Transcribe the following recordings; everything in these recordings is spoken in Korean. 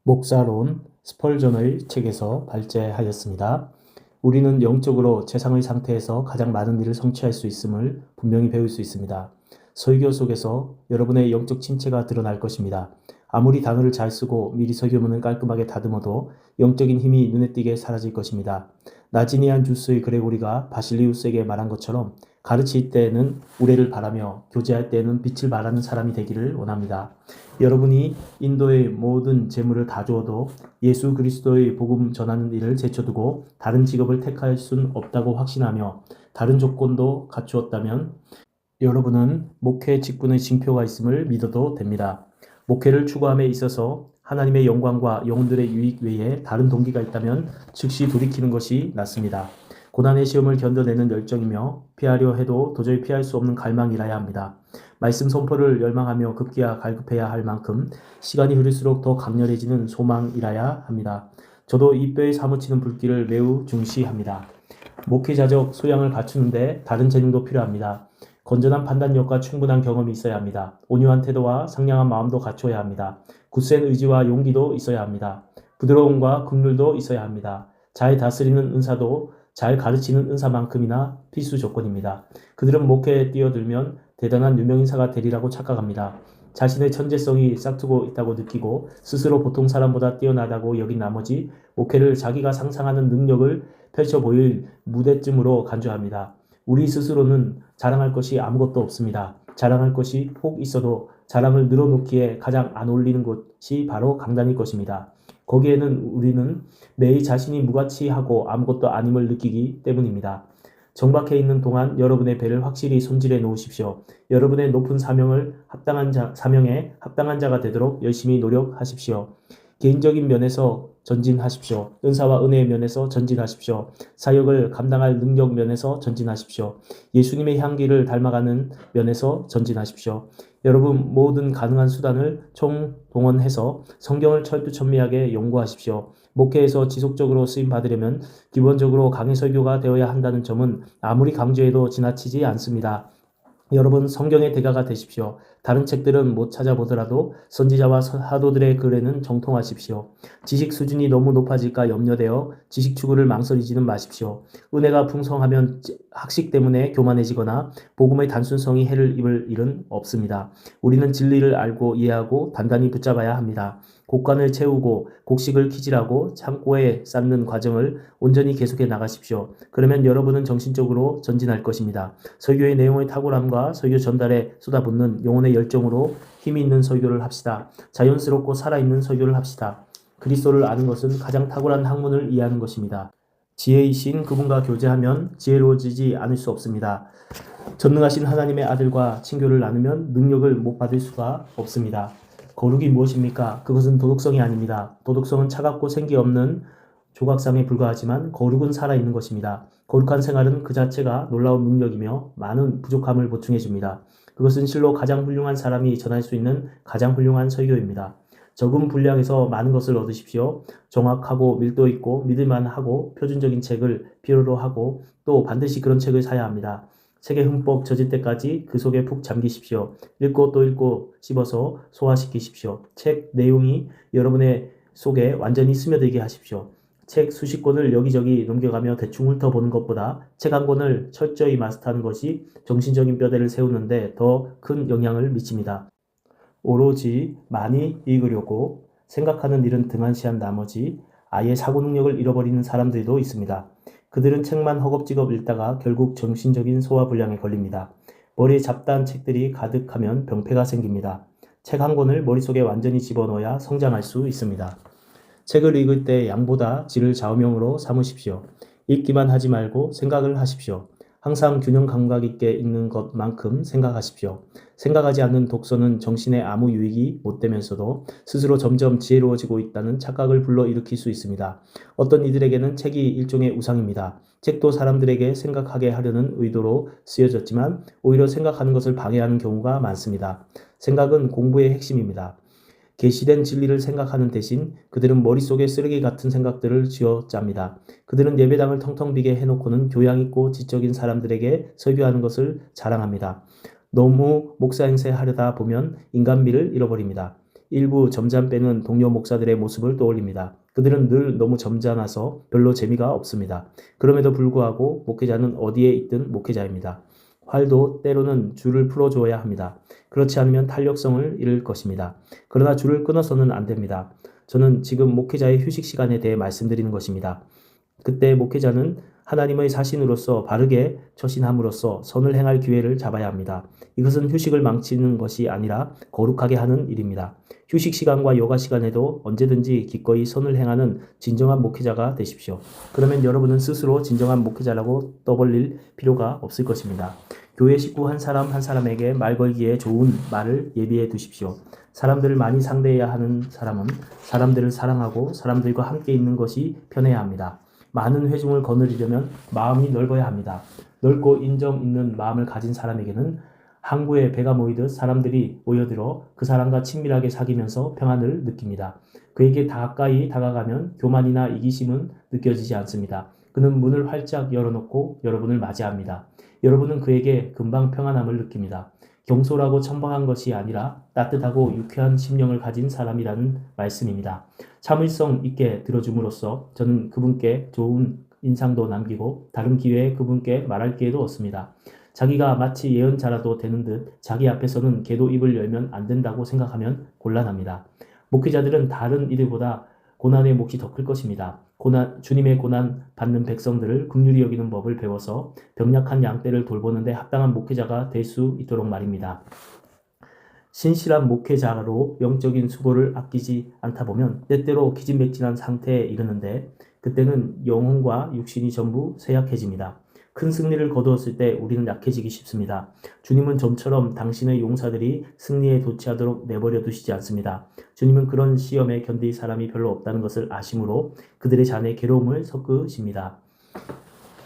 목사론 스펄전의 책에서 발제하였습니다. 우리는 영적으로 최상의 상태에서 가장 많은 일을 성취할 수 있음을 분명히 배울 수 있습니다. 설교 속에서 여러분의 영적 침체가 드러날 것입니다. 아무리 단어를 잘 쓰고 미리 설교문을 깔끔하게 다듬어도 영적인 힘이 눈에 띄게 사라질 것입니다. 나지니안 주스의 그레고리가 바실리우스에게 말한 것처럼 가르칠 때에는 우레를 바라며 교제할 때에는 빛을 발하는 사람이 되기를 원합니다. 여러분이 인도의 모든 재물을 다 주어도 예수 그리스도의 복음 전하는 일을 제쳐두고 다른 직업을 택할 순 없다고 확신하며 다른 조건도 갖추었다면 여러분은 목회 직분의 징표가 있음을 믿어도 됩니다. 목회를 추구함에 있어서 하나님의 영광과 영혼들의 유익 외에 다른 동기가 있다면 즉시 돌이키는 것이 낫습니다. 고난의 시험을 견뎌내는 열정이며 피하려 해도 도저히 피할 수 없는 갈망이라야 합니다. 말씀 선포를 열망하며 급기야 갈급해야 할 만큼 시간이 흐를수록 더 강렬해지는 소망이라야 합니다. 저도 이 뼈에 사무치는 불길을 매우 중시합니다. 목회자적 소양을 갖추는데 다른 재능도 필요합니다. 건전한 판단력과 충분한 경험이 있어야 합니다. 온유한 태도와 상냥한 마음도 갖춰야 합니다. 굳센 의지와 용기도 있어야 합니다. 부드러움과 긍휼도 있어야 합니다. 잘 다스리는 은사도 잘 가르치는 은사만큼이나 필수 조건입니다. 그들은 목회에 뛰어들면 대단한 유명인사가 되리라고 착각합니다. 자신의 천재성이 싹트고 있다고 느끼고 스스로 보통 사람보다 뛰어나다고 여긴 나머지 목회를 자기가 상상하는 능력을 펼쳐 보일 무대쯤으로 간주합니다. 우리 스스로는 자랑할 것이 아무것도 없습니다. 자랑할 것이 혹 있어도 자랑을 늘어놓기에 가장 안 어울리는 곳이 바로 강단일 것입니다. 거기에는 우리는 매일 자신이 무가치하고 아무것도 아님을 느끼기 때문입니다. 정박해 있는 동안 여러분의 배를 확실히 손질해 놓으십시오. 여러분의 높은 사명에 합당한 자가 되도록 열심히 노력하십시오. 개인적인 면에서 전진하십시오. 은사와 은혜의 면에서 전진하십시오. 사역을 감당할 능력 면에서 전진하십시오. 예수님의 향기를 닮아가는 면에서 전진하십시오. 여러분 모든 가능한 수단을 총동원해서 성경을 철두철미하게 연구하십시오. 목회에서 지속적으로 쓰임 받으려면 기본적으로 강해 설교가 되어야 한다는 점은 아무리 강조해도 지나치지 않습니다. 여러분 성경의 대가가 되십시오. 다른 책들은 못 찾아보더라도 선지자와 사도들의 글에는 정통하십시오. 지식 수준이 너무 높아질까 염려되어 지식 추구를 망설이지는 마십시오. 은혜가 풍성하면 학식 때문에 교만해지거나 복음의 단순성이 해를 입을 일은 없습니다. 우리는 진리를 알고 이해하고 단단히 붙잡아야 합니다. 곡간을 채우고 곡식을 키질하고 창고에 쌓는 과정을 온전히 계속해 나가십시오. 그러면 여러분은 정신적으로 전진할 것입니다. 설교의 내용의 탁월함과 설교 전달에 쏟아붓는 영혼의 열정으로 힘이 있는 설교를 합시다. 자연스럽고 살아있는 설교를 합시다. 그리스도를 아는 것은 가장 탁월한 학문을 이해하는 것입니다. 지혜이신 그분과 교제하면 지혜로워지지 않을 수 없습니다. 전능하신 하나님의 아들과 친교를 나누면 능력을 못 받을 수가 없습니다. 거룩이 무엇입니까? 그것은 도덕성이 아닙니다. 도덕성은 차갑고 생기 없는 조각상에 불과하지만 거룩은 살아있는 것입니다. 거룩한 생활은 그 자체가 놀라운 능력이며 많은 부족함을 보충해줍니다. 그것은 실로 가장 훌륭한 사람이 전할 수 있는 가장 훌륭한 설교입니다. 적은 분량에서 많은 것을 얻으십시오. 정확하고 밀도 있고 믿을만하고 표준적인 책을 필요로 하고 또 반드시 그런 책을 사야 합니다. 책에 흠뻑 젖을 때까지 그 속에 푹 잠기십시오. 읽고 또 읽고 씹어서 소화시키십시오. 책 내용이 여러분의 속에 완전히 스며들게 하십시오. 책 수십 권을 여기저기 넘겨가며 대충 훑어보는 것보다 책 한 권을 철저히 마스터하는 것이 정신적인 뼈대를 세우는데 더 큰 영향을 미칩니다. 오로지 많이 읽으려고 생각하는 일은 등한시한 나머지 아예 사고 능력을 잃어버리는 사람들도 있습니다. 그들은 책만 허겁지겁 읽다가 결국 정신적인 소화불량에 걸립니다. 머리에 잡다한 책들이 가득하면 병폐가 생깁니다. 책 한 권을 머릿속에 완전히 집어넣어야 성장할 수 있습니다. 책을 읽을 때 양보다 질을 좌우명으로 삼으십시오. 읽기만 하지 말고 생각을 하십시오. 항상 균형 감각 있게 읽는 것만큼 생각하십시오. 생각하지 않는 독서는 정신에 아무 유익이 못 되면서도 스스로 점점 지혜로워지고 있다는 착각을 불러일으킬 수 있습니다. 어떤 이들에게는 책이 일종의 우상입니다. 책도 사람들에게 생각하게 하려는 의도로 쓰여졌지만 오히려 생각하는 것을 방해하는 경우가 많습니다. 생각은 공부의 핵심입니다. 계시된 진리를 생각하는 대신 그들은 머릿속에 쓰레기 같은 생각들을 쥐어짭니다. 그들은 예배당을 텅텅 비게 해놓고는 교양있고 지적인 사람들에게 설교하는 것을 자랑합니다. 너무 목사 행세 하려다 보면 인간미를 잃어버립니다. 일부 점잖 빼는 동료 목사들의 모습을 떠올립니다. 그들은 늘 너무 점잖아서 별로 재미가 없습니다. 그럼에도 불구하고 목회자는 어디에 있든 목회자입니다. 활도 때로는 줄을 풀어줘야 합니다. 그렇지 않으면 탄력성을 잃을 것입니다. 그러나 줄을 끊어서는 안 됩니다. 저는 지금 목회자의 휴식 시간에 대해 말씀드리는 것입니다. 그때 목회자는 하나님의 사신으로서 바르게 처신함으로써 선을 행할 기회를 잡아야 합니다. 이것은 휴식을 망치는 것이 아니라 거룩하게 하는 일입니다. 휴식 시간과 여가 시간에도 언제든지 기꺼이 선을 행하는 진정한 목회자가 되십시오. 그러면 여러분은 스스로 진정한 목회자라고 떠벌릴 필요가 없을 것입니다. 교회 식구 한 사람 한 사람에게 말 걸기에 좋은 말을 예비해 두십시오. 사람들을 많이 상대해야 하는 사람은 사람들을 사랑하고 사람들과 함께 있는 것이 편해야 합니다. 많은 회중을 거느리려면 마음이 넓어야 합니다. 넓고 인정 있는 마음을 가진 사람에게는 항구에 배가 모이듯 사람들이 모여들어 그 사람과 친밀하게 사귀면서 평안을 느낍니다. 그에게 가까이 다가가면 교만이나 이기심은 느껴지지 않습니다. 그는 문을 활짝 열어놓고 여러분을 맞이합니다. 여러분은 그에게 금방 평안함을 느낍니다. 경솔하고 천박한 것이 아니라 따뜻하고 유쾌한 심령을 가진 사람이라는 말씀입니다. 참을성 있게 들어줌으로써 저는 그분께 좋은 인상도 남기고 다른 기회에 그분께 말할 기회도 얻습니다. 자기가 마치 예언자라도 되는 듯 자기 앞에서는 개도 입을 열면 안 된다고 생각하면 곤란합니다. 목회자들은 다른 이들보다 고난의 몫이 더 클 것입니다. 주님의 고난 받는 백성들을 긍휼히 여기는 법을 배워서 병약한 양떼를 돌보는데 합당한 목회자가 될 수 있도록 말입니다. 신실한 목회자로 영적인 수고를 아끼지 않다 보면 때때로 기진맥진한 상태에 이르는데 그때는 영혼과 육신이 전부 쇠약해집니다. 큰 승리를 거두었을 때 우리는 약해지기 쉽습니다. 주님은 좀처럼 당신의 용사들이 승리에 도취하도록 내버려 두시지 않습니다. 주님은 그런 시험에 견딜 사람이 별로 없다는 것을 아심으로 그들의 잔에 괴로움을 섞으십니다.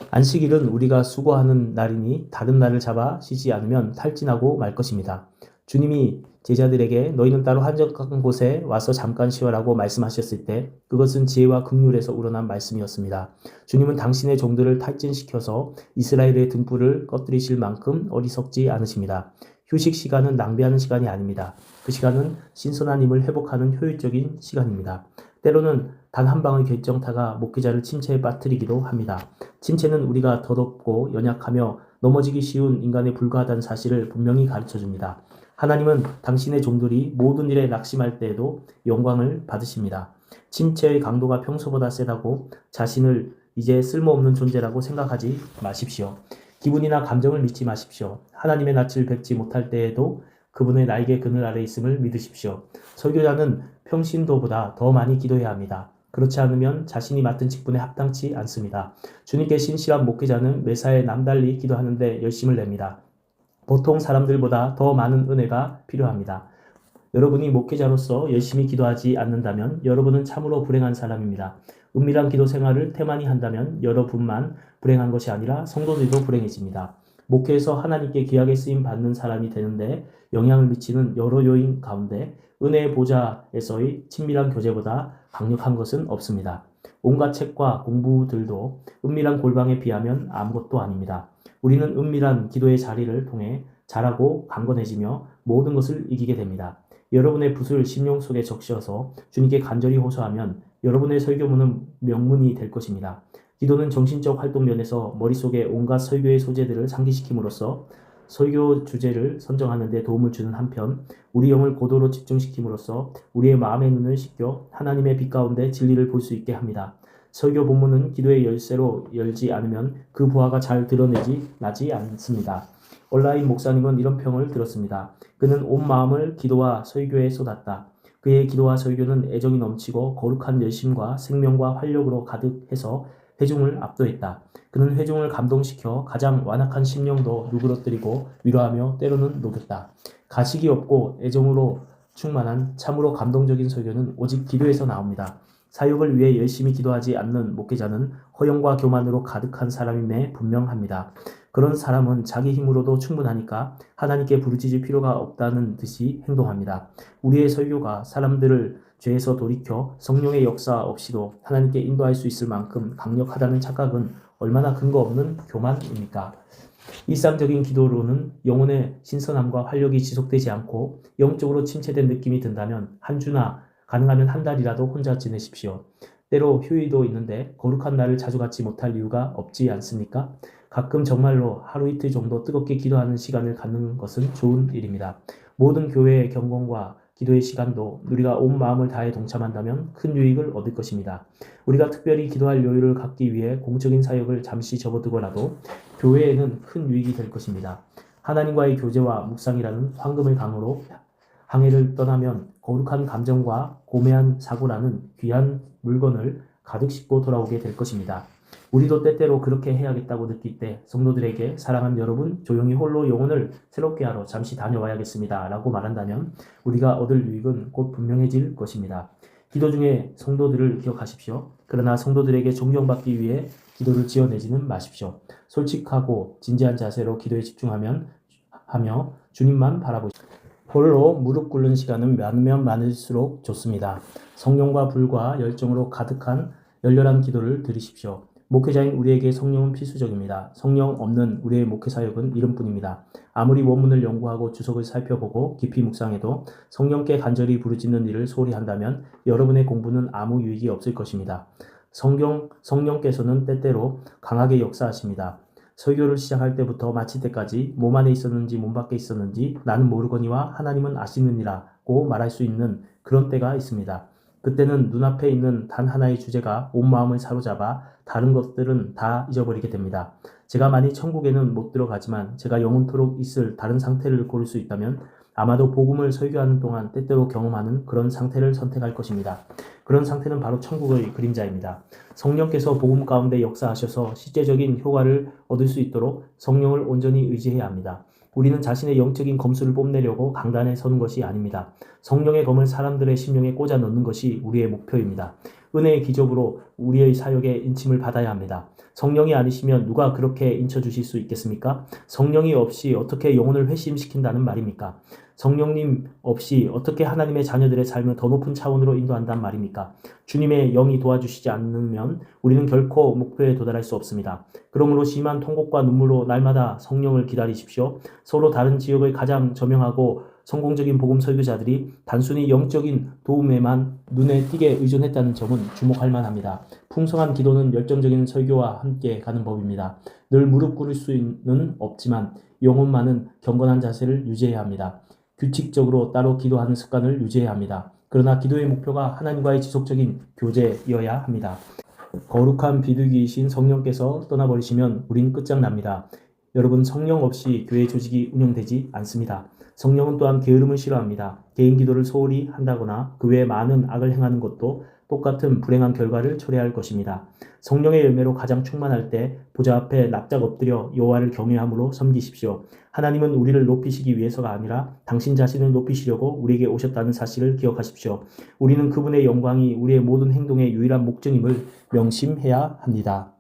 안식일은 우리가 수고하는 날이니 다른 날을 잡아 쉬지 않으면 탈진하고 말 것입니다. 주님이 제자들에게 너희는 따로 한적한 곳에 와서 잠깐 쉬어라고 말씀하셨을 때 그것은 지혜와 긍휼에서 우러난 말씀이었습니다. 주님은 당신의 종들을 탈진시켜서 이스라엘의 등불을 꺼뜨리실 만큼 어리석지 않으십니다. 휴식 시간은 낭비하는 시간이 아닙니다. 그 시간은 신선한 힘을 회복하는 효율적인 시간입니다. 때로는 단 한 방의 결정타가 목회자를 침체에 빠뜨리기도 합니다. 침체는 우리가 더럽고 연약하며 넘어지기 쉬운 인간에 불과하다는 사실을 분명히 가르쳐줍니다. 하나님은 당신의 종들이 모든 일에 낙심할 때에도 영광을 받으십니다. 침체의 강도가 평소보다 세다고 자신을 이제 쓸모없는 존재라고 생각하지 마십시오. 기분이나 감정을 믿지 마십시오. 하나님의 낯을 뵙지 못할 때에도 그분의 날개 그늘 아래 있음을 믿으십시오. 설교자는 평신도보다 더 많이 기도해야 합니다. 그렇지 않으면 자신이 맡은 직분에 합당치 않습니다. 주님께 신실한 목회자는 매사에 남달리 기도하는데 열심을 냅니다. 보통 사람들보다 더 많은 은혜가 필요합니다. 여러분이 목회자로서 열심히 기도하지 않는다면 여러분은 참으로 불행한 사람입니다. 은밀한 기도 생활을 태만히 한다면 여러분만 불행한 것이 아니라 성도들도 불행해집니다. 목회에서 하나님께 귀하게 쓰임 받는 사람이 되는데 영향을 미치는 여러 요인 가운데 은혜의 보좌에서의 친밀한 교제보다 강력한 것은 없습니다. 온갖 책과 공부들도 은밀한 골방에 비하면 아무것도 아닙니다. 우리는 은밀한 기도의 자리를 통해 자라고 강건해지며 모든 것을 이기게 됩니다. 여러분의 붓을 심령 속에 적셔서 주님께 간절히 호소하면 여러분의 설교문은 명문이 될 것입니다. 기도는 정신적 활동 면에서 머릿속에 온갖 설교의 소재들을 상기시킴으로써 설교 주제를 선정하는 데 도움을 주는 한편 우리 영을 고도로 집중시킴으로써 우리의 마음의 눈을 씻겨 하나님의 빛 가운데 진리를 볼 수 있게 합니다. 설교 본문은 기도의 열쇠로 열지 않으면 그 부하가 잘 나지 않습니다. 온라인 목사님은 이런 평을 들었습니다. 그는 온 마음을 기도와 설교에 쏟았다. 그의 기도와 설교는 애정이 넘치고 거룩한 열심과 생명과 활력으로 가득해서 회중을 압도했다. 그는 회중을 감동시켜 가장 완악한 심령도 누그러뜨리고 위로하며 때로는 녹였다. 가식이 없고 애정으로 충만한 참으로 감동적인 설교는 오직 기도에서 나옵니다. 사역을 위해 열심히 기도하지 않는 목회자는 허영과 교만으로 가득한 사람임에 분명합니다. 그런 사람은 자기 힘으로도 충분하니까 하나님께 부르짖을 필요가 없다는 듯이 행동합니다. 우리의 설교가 사람들을 죄에서 돌이켜 성령의 역사 없이도 하나님께 인도할 수 있을 만큼 강력하다는 착각은 얼마나 근거 없는 교만입니까? 일상적인 기도로는 영혼의 신선함과 활력이 지속되지 않고 영적으로 침체된 느낌이 든다면 한 주나 가능하면 한 달이라도 혼자 지내십시오. 때로 휴일도 있는데 거룩한 날을 자주 갖지 못할 이유가 없지 않습니까? 가끔 정말로 하루 이틀 정도 뜨겁게 기도하는 시간을 갖는 것은 좋은 일입니다. 모든 교회의 경건과 기도의 시간도 우리가 온 마음을 다해 동참한다면 큰 유익을 얻을 것입니다. 우리가 특별히 기도할 여유를 갖기 위해 공적인 사역을 잠시 접어두고라도 교회에는 큰 유익이 될 것입니다. 하나님과의 교제와 묵상이라는 황금의 강으로 항해를 떠나면 거룩한 감정과 고매한 사고라는 귀한 물건을 가득 싣고 돌아오게 될 것입니다. 우리도 때때로 그렇게 해야겠다고 느낄 때 성도들에게 사랑하는 여러분, 조용히 홀로 영혼을 새롭게 하러 잠시 다녀와야겠습니다 라고 말한다면 우리가 얻을 유익은 곧 분명해질 것입니다. 기도 중에 성도들을 기억하십시오. 그러나 성도들에게 존경받기 위해 기도를 지어내지는 마십시오. 솔직하고 진지한 자세로 기도에 집중하며 주님만 바라보십시오. 홀로 무릎 꿇는 시간은 많으면 많을수록 좋습니다. 성령과 불과 열정으로 가득한 열렬한 기도를 드리십시오. 목회자인 우리에게 성령은 필수적입니다. 성령 없는 우리의 목회 사역은 이름뿐입니다. 아무리 원문을 연구하고 주석을 살펴보고 깊이 묵상해도 성령께 간절히 부르짖는 일을 소홀히 한다면 여러분의 공부는 아무 유익이 없을 것입니다. 성령께서는 때때로 강하게 역사하십니다. 설교를 시작할 때부터 마칠 때까지 몸 안에 있었는지 몸 밖에 있었는지 나는 모르거니와 하나님은 아시느니라고 말할 수 있는 그런 때가 있습니다. 그때는 눈앞에 있는 단 하나의 주제가 온 마음을 사로잡아 다른 것들은 다 잊어버리게 됩니다. 제가 만일 천국에는 못 들어가지만 제가 영원토록 있을 다른 상태를 고를 수 있다면 아마도 복음을 설교하는 동안 때때로 경험하는 그런 상태를 선택할 것입니다. 그런 상태는 바로 천국의 그림자입니다. 성령께서 복음 가운데 역사하셔서 실제적인 효과를 얻을 수 있도록 성령을 온전히 의지해야 합니다. 우리는 자신의 영적인 검수를 뽐내려고 강단에 서는 것이 아닙니다. 성령의 검을 사람들의 심령에 꽂아 넣는 것이 우리의 목표입니다. 은혜의 기적으로 우리의 사역에 인침을 받아야 합니다. 성령이 아니시면 누가 그렇게 인쳐주실 수 있겠습니까? 성령이 없이 어떻게 영혼을 회심시킨다는 말입니까? 성령님 없이 어떻게 하나님의 자녀들의 삶을 더 높은 차원으로 인도한단 말입니까? 주님의 영이 도와주시지 않으면 우리는 결코 목표에 도달할 수 없습니다. 그러므로 심한 통곡과 눈물로 날마다 성령을 기다리십시오. 서로 다른 지역의 가장 저명하고 성공적인 복음 설교자들이 단순히 영적인 도움에만 눈에 띄게 의존했다는 점은 주목할 만합니다. 풍성한 기도는 열정적인 설교와 함께 가는 법입니다. 늘 무릎 꿇을 수는 없지만 영혼만은 경건한 자세를 유지해야 합니다. 규칙적으로 따로 기도하는 습관을 유지해야 합니다. 그러나 기도의 목표가 하나님과의 지속적인 교제여야 합니다. 거룩한 비둘기이신 성령께서 떠나버리시면 우린 끝장납니다. 여러분, 성령 없이 교회 조직이 운영되지 않습니다. 성령은 또한 게으름을 싫어합니다. 개인 기도를 소홀히 한다거나 그 외에 많은 악을 행하는 것도 똑같은 불행한 결과를 초래할 것입니다. 성령의 열매로 가장 충만할 때 보좌 앞에 납작 엎드려 여호와를 경외함으로 섬기십시오. 하나님은 우리를 높이시기 위해서가 아니라 당신 자신을 높이시려고 우리에게 오셨다는 사실을 기억하십시오. 우리는 그분의 영광이 우리의 모든 행동의 유일한 목적임을 명심해야 합니다.